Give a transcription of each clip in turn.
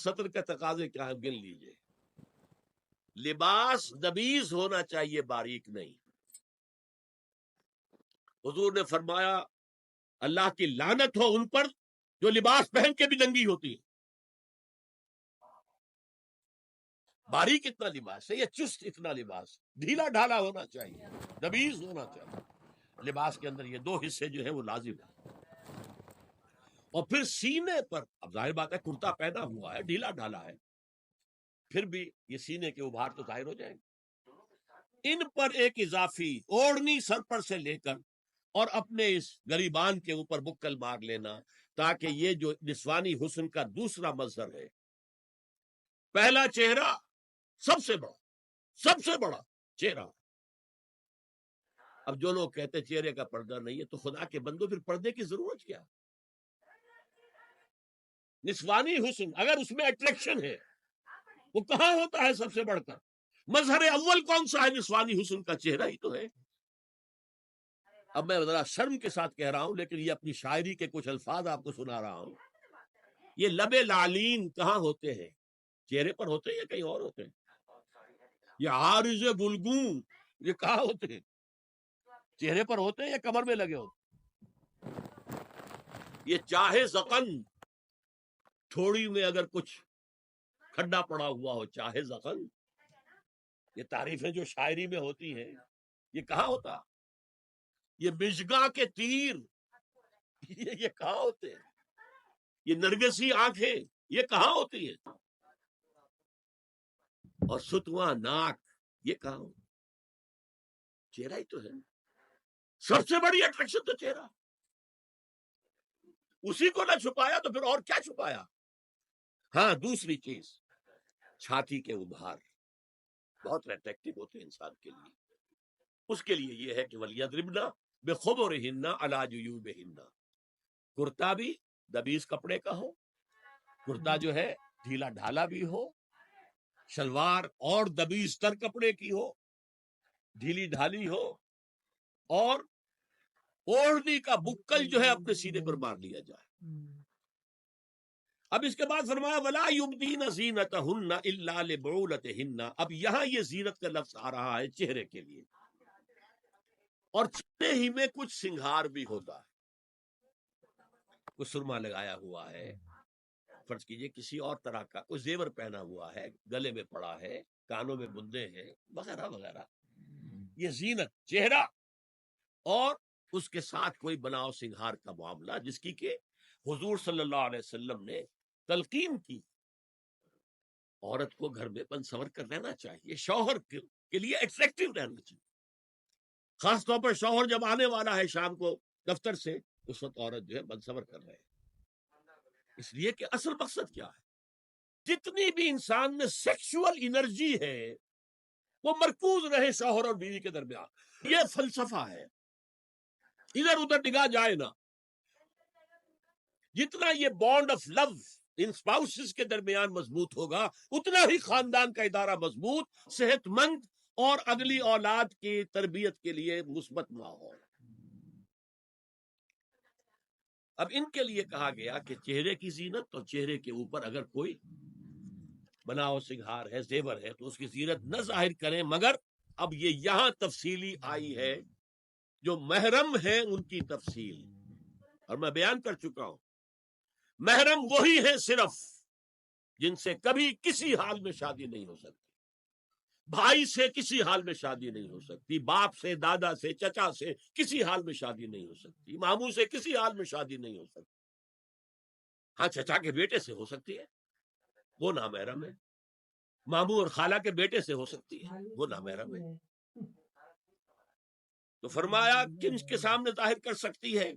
سطر کے تقاضے کیا ہے گن لیجئے. لباس نبیز ہونا چاہیے، باریک نہیں. حضور نے فرمایا اللہ کی لعنت ہو ان پر جو لباس پہن کے بھی ننگی ہوتی ہے. باریک اتنا لباس ہے یا چست اتنا لباس؟ ڈھیلا ڈھالا ہونا چاہیے، نبیز ہونا چاہیے. لباس کے اندر یہ دو حصے جو ہیں وہ لازم ہیں. اور پھر سینے پر، اب ظاہر بات ہے کرتا پہنا ہوا ہے، ڈھیلا ڈھالا ہے، پھر بھی یہ سینے کے ابھار تو ظاہر ہو جائیں گے. ان پر ایک اضافی اوڑھنی سر پر سے لے کر اور اپنے اس گریبان کے اوپر بکل مار لینا، تاکہ یہ جو نسوانی حسن کا دوسرا مظہر ہے، پہلا چہرہ سب سے بڑا چہرہ. اب جو لوگ کہتے چہرے کا پردہ نہیں ہے تو خدا کے بندو پھر پردے کی ضرورت کیا؟ نسوانی حسن اگر اس میں اٹریکشن ہے وہ کہاں ہوتا ہے سب سے بڑھ کر؟ مظہر اول کون سا ہے نسوانی حسن کا؟ چہرہ ہی تو ہے. اب میں ذرا شرم کے ساتھ کہہ رہا ہوں لیکن یہ اپنی شاعری کے کچھ الفاظ آپ کو سنا رہا ہوں. یہ لب لعلین کہاں ہوتے ہیں؟ چہرے پر ہوتے ہیں یا کہیں اور ہوتے ہیں؟ یہ عارض بلگون یہ کہاں ہوتے ہیں؟ چہرے پر ہوتے ہیں یا کمر میں لگے ہوتے؟ یہ چاہے زقن، تھوڑی میں اگر کچھ کھڈا پڑا ہوا ہو، چاہے زقن، یہ تعریفیں جو شاعری میں ہوتی ہیں یہ کہاں ہوتا؟ یہ مشگاں کے تیر یہ کہاں ہوتے ہیں؟ یہ نرگسی آنکھیں یہ کہاں ہوتی ہیں؟ اور ستواں ناک یہ کہاں ہوتا؟ چہرہ ہی تو ہے. سب سے بڑی اٹریکشن تو چہرہ. اسی کو نہ چھپایا تو پھر اور کیا چھپایا؟ ہاں دوسری چیز، چھاتی کے ابھار بہت اٹریکٹیو ہوتے ہیں انسان کے لیے. اس کے لیے یہ ہے کہ وَلْيَضْرِبْنَ بِخُمُرِهِنَّ عَلَىٰ جُيُوبِهِنَّ. کرتا بھی دبیز کپڑے کا ہو، کرتا جو ہے ڈھیلا ڈھالا بھی ہو، شلوار اور دبیز تر کپڑے کی ہو، ڈھیلی ڈھالی ہو، اور اوڑھنی کا بکل جو ہے اپنے سینے پر مار لیا جائے. اب اس کے بعد فرمایا وَلَا يُبْدِينَ زِينَتَهُنَّ إِلَّا لِبُعُولَتِهِنَّ. اب یہاں یہ زینت کا لفظ آ رہا ہے چہرے کے لیے، اور چہرے ہی میں کچھ سنگھار بھی ہوتا ہے. کوئی سرما لگایا ہوا ہے، فرض کیجئے کسی اور طرح کا کوئی زیور پہنا ہوا ہے، گلے میں پڑا ہے، کانوں میں بندے ہیں وغیرہ وغیرہ. یہ زینت چہرہ اور اس کے ساتھ کوئی بناؤ سنگھار کا معاملہ، جس کی کہ حضور صلی اللہ علیہ وسلم نے تلقین کی. عورت کو گھر میں بن سنور کر رہنا چاہیے، شوہر کے لیے اٹریکٹیو رہنا چاہیے. خاص طور پر شوہر جب آنے والا ہے شام کو دفتر سے، اس وقت عورت جو ہے بن سنور کر رہے. اس لیے کہ اصل مقصد کیا ہے؟ جتنی بھی انسان میں سیکشول انرجی ہے وہ مرکوز رہے شوہر اور بیوی کے درمیان. یہ فلسفہ ہے، ادھر ادھر نگاہ جائے نا. جتنا یہ بانڈ آف لو ان اسپاؤسز کے درمیان مضبوط ہوگا، اتنا ہی خاندان کا ادارہ مضبوط، صحت مند اور اگلی اولاد کی تربیت کے لیے مثبت ماحول. اب ان کے لیے کہا گیا کہ چہرے کی زینت، اور چہرے کے اوپر اگر کوئی بناؤ سنگھار ہے، زیور ہے، تو اس کی زینت نہ ظاہر کریں. مگر اب یہ یہاں تفصیلی آئی ہے، جو محرم ہیں ان کی تفصیل، اور میں بیان کر چکا ہوں. محرم وہی ہیں صرف جن سے کبھی کسی حال میں شادی نہیں ہو سکتی. بھائی سے کسی حال میں شادی نہیں ہو سکتی، باپ سے، دادا سے، چچا سے کسی حال میں شادی نہیں ہو سکتی، ماموں سے کسی حال میں شادی نہیں ہو سکتی. ہاں چچا کے بیٹے سے ہو سکتی ہے، وہ نامحرم ہے. ماموں اور خالہ کے بیٹے سے ہو سکتی ہے، وہ نامحرم ہے. تو فرمایا کن کے سامنے ظاہر کر سکتی ہے؟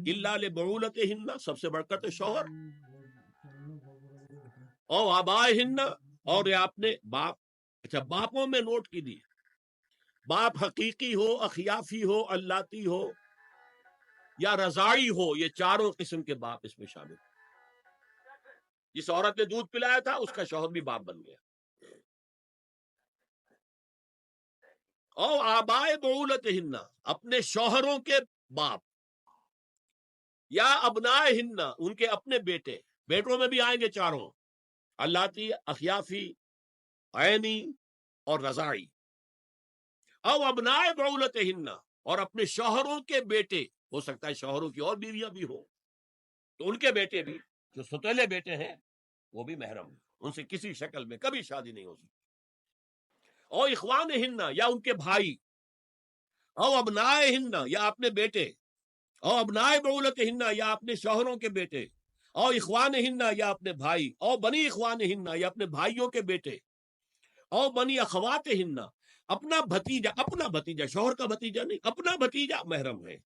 الا لبعولتہن، سب سے بڑھ کر تو شوہر، او آبائہن، اور یہ اپنے باپ. اچھا باپوں میں نوٹ کیجیے، باپ حقیقی ہو، اخیافی ہو، اللاتی ہو یا رضاعی ہو، یہ چاروں قسم کے باپ اس میں شامل. جس عورت نے دودھ پلایا تھا اس کا شوہر بھی باپ بن گیا. او آبائے بعولتہن، اپنے شوہروں کے باپ، یا ابنائہن، ان کے اپنے بیٹے، بیٹوں میں بھی آئیں گے چاروں. अल्लाती, अखियाफी, ऐनी और रजाई, औ अबनाए बउलतहिन्ना, और अपने शौहरों के बेटे, हो सकता है शौहरों की और बीवियां भी हो, तो उनके बेटे भी, जो सौतेले बेटे हैं, वो भी महरम है, उनसे किसी शक्ल में कभी शादी नहीं हो सकती। और इखवान हिन्ना, या उनके भाई, और अबनाए हिन्ना, या अपने बेटे, और अबनाए बउलत हिन्ना, या अपने शौहरों के बेटे, और इखवान हिन्ना, या अपने भाई, और बनी इखवान हिन्ना, या अपने भाइयों के बेटे, और बनी अखवात हिन्ना, अपना भतीजा, शौहर का भतीजा नहीं, अपना भतीजा महरम है,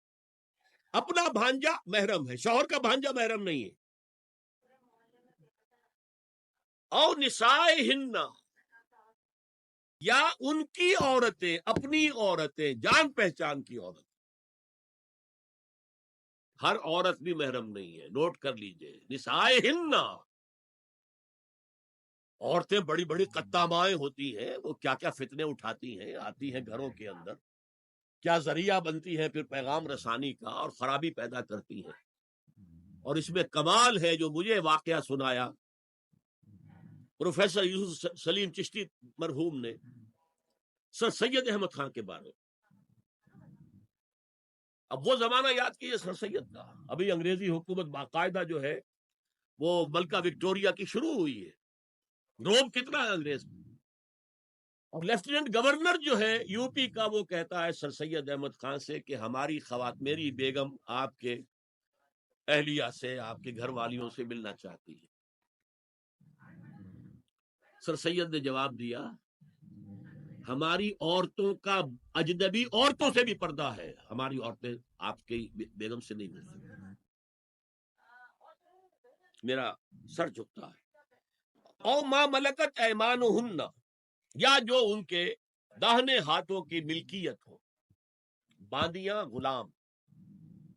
अपना भांजा महरम है, शौहर का भांजा महरम नहीं है। और निसाए हिन्ना, या उनकी औरतें, अपनी औरतें, जान पहचान की औरत, हर औरत भी महरम नहीं है, नोट कर लीजिए। निसाए हिन्ना, औरतें बड़ी बड़ी कत्तामाएं होती हैं, वो क्या क्या फितने उठाती हैं, आती हैं घरों के अंदर, क्या जरिया बनती है फिर पैगाम रसानी का, और खराबी पैदा करती हैं। और इसमें कमाल है जो मुझे वाकया सुनाया प्रोफेसर यूसुफ सलीम चिश्ती मरहूम ने सर सैयद अहमद खान के बारे में। अब वो जमाना याद कीजिए सर सैयद का, अभी अंग्रेजी हुकूमत बाकायदा जो है वो मलका विक्टोरिया की शुरू हुई है, रोब कितना है अंग्रेज। और लेफ्टिनेंट गवर्नर जो है यूपी का, वो कहता है सर सैयद अहमद खान से कि हमारी खवात, मेरी बेगम आपके अहलिया से, आपके घर वालियों से मिलना चाहती है। सर सैयद ने जवाब दिया, हमारी औरतों का अजनबी औरतों से भी पर्दा है, हमारी औरतें आपके बेगम से नहीं मिल सकती। मेरा सर झुकता है। और मां मलकत ऐमानुहुन्ना, या जो उनके दाहिने हाथों की मिल्कियत हो, बांदियां, गुलाम।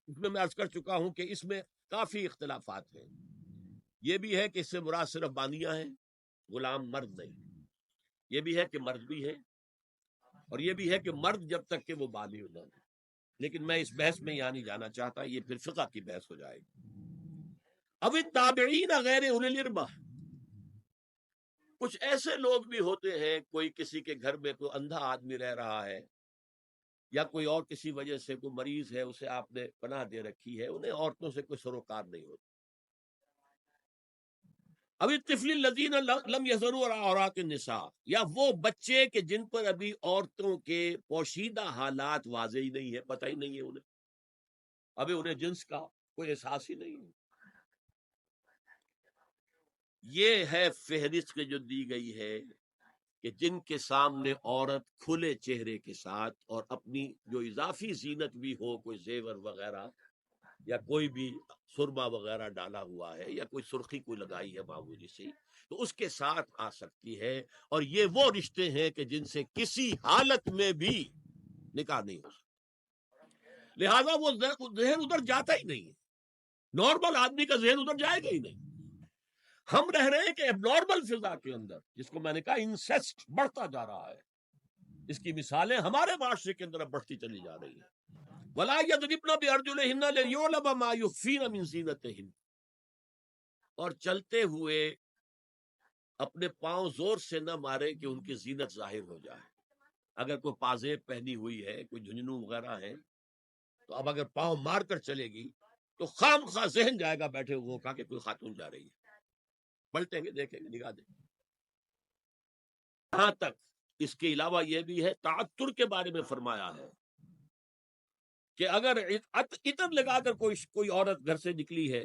इसमें मैं अर्ज कर चुका हूं कि इसमें काफी इख्तिलाफात हैं। ये भी है कि इससे मुराद सिर्फ बांदियां हैं, गुलाम मर्द नहीं। ये भी है कि मर्द भी है, और ये भी है कि मर्द जब तक कि वो बालिग न हो। लेकिन मैं इस बहस में यहाँ नहीं जाना चाहता, ये फिर फिक़्ह की बहस हो जाएगी। अब ताबईन गैर उलिल इर्बा, कुछ ऐसे लोग भी होते हैं, कोई किसी के घर में कोई अंधा आदमी रह रहा है, या कोई और किसी वजह से कोई मरीज है, उसे आपने पनाह दे रखी है, उन्हें औरतों से कोई सरोकार नहीं होता। अभी तिफलिल लजीन लम यज़रू औरात निसा, या वो बच्चे के जिन पर अभी औरतों के पोशीदा हालात वाज़ेह ही नहीं है, पता ही नहीं है उन्हें, अभी उन्हें जिन्स का कोई एहसास ही नहीं है। ये है फहरिस्त जो दी गई है कि जिनके सामने औरत खुले चेहरे के साथ और अपनी जो इजाफी जीनत भी हो, कोई जेवर वगैरह या कोई भी सुरमा वगैरह डाला हुआ है, या कोई सुर्खी कोई लगाई है मामूली सी, तो उसके साथ आ सकती है। और ये वो रिश्ते हैं कि जिनसे किसी हालत में भी निकाह नहीं हो सकता, लिहाजा वो जहन उधर जाता ही नहीं है, नॉर्मल आदमी का जहन उधर जाएगा ही नहीं। हम रह रहे हैं कि एबनॉर्मल फिजा के अंदर, जिसको मैंने कहा इंसेस्ट बढ़ता जा रहा है, इसकी मिसालें हमारे माशरे के अंदर बढ़ती चली जा रही है। वला यदरिबना बिअरजुलिहिन्ना लियुअलम मा युख्फीना मिन ज़ीनतिहिन, और चलते हुए अपने पांव जोर से न मारे कि उनकी जीनत जाहिर हो जाए। अगर कोई पाजेब पहनी हुई है, कोई झुंझुनू वगैरह है, तो अब अगर पांव मार कर चलेगी तो खामखा जहन जाएगा बैठे हुए का कि कोई खातून जा रही है, पलटेंगे, देखेंगे, निगाह देंगे। यहां तक इसके अलावा यह भी है, ताअत्तुर के बारे में फरमाया है कि अगर इतर लगाकर कोई औरत घर से निकली है,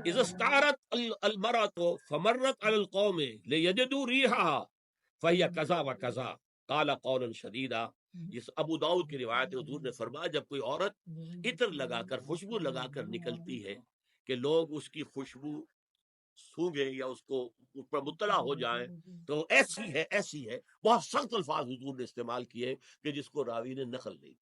इज़स्तारत अलमरअतु फमर्रत अलल कौमे लियजिदू रिहा फहिय कज़ा व कज़ा काला कौलन शदीदा। इस अबू दाऊद की रिवायत है, हुजूर ने फरमाया जब कोई औरत इत्र लगाकर, खुशबू लगाकर निकलती है कि लोग उसकी खुशबू सूंघे या उसको उस पर मुत्तला हो जाए, तो ऐसी है, ऐसी है। बहुत सख्त अल्फाज हुजूर ने इस्तेमाल किए कि जिसको रावी ने नकल नहीं।